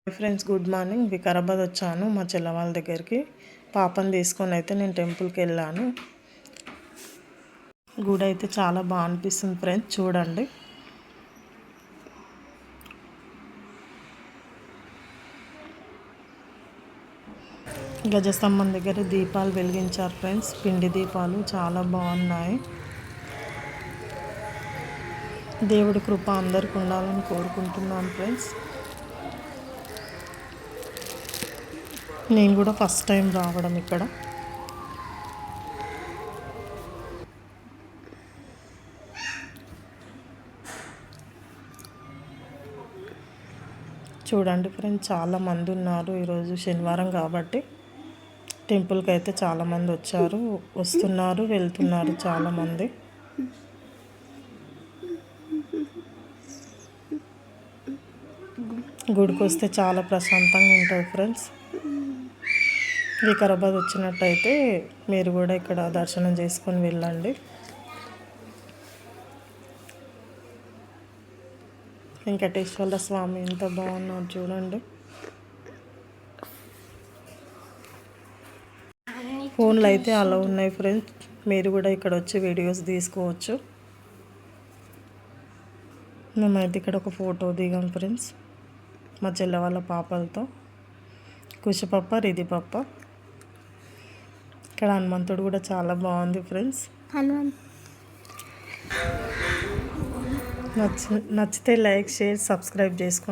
Friends good morning. Vikarabad వచ్చాను మా చెల్ల వాళ్ళ దగ్గరికి. పాపని తీసుకొని అయితే నేను టెంపుల్కి వెళ్ళాను. గుడి అయితే చాలా బాగా అనిపిస్తుంది ఫ్రెండ్స్, చూడండి. గజస్తంభం దగ్గర దీపాలు వెలిగించారు ఫ్రెండ్స్, పిండి దీపాలు చాలా బాగున్నాయి. దేవుడి కృప అందరికి ఉండాలని కోరుకుంటున్నాను ఫ్రెండ్స్. నేను కూడా ఫస్ట్ టైం రావడం ఇక్కడ. చూడండి ఫ్రెండ్స్, చాలామంది ఉన్నారు. ఈరోజు శనివారం కాబట్టి టెంపుల్కి అయితే చాలామంది వచ్చారు, వస్తున్నారు, వెళ్తున్నారు చాలామంది. గుడికి వస్తే చాలా ప్రశాంతంగా ఉంటుంది ఫ్రెండ్స్. వికారాబాద్ వచ్చినట్టయితే మీరు కూడా ఇక్కడ దర్శనం చేసుకొని వెళ్ళండి. వెంకటేశ్వర స్వామి ఎంత బాగున్నారు చూడండి. ఫోన్లు అయితే అలా ఉన్నాయి ఫ్రెండ్స్, మీరు కూడా ఇక్కడ వచ్చి వీడియోస్ తీసుకోవచ్చు. మేమైతే ఇక్కడ ఒక ఫోటో దిగాం ఫ్రెండ్స్, మా చెల్లె వాళ్ళ పాపలతో. కుషపప్ప, రిధిపప్ప. ఇక్కడ హనుమంతుడు కూడా చాలా బాగుంది ఫ్రెండ్స్. నచ్చితే లైక్, షేర్, సబ్స్క్రైబ్ చేసుకోండి.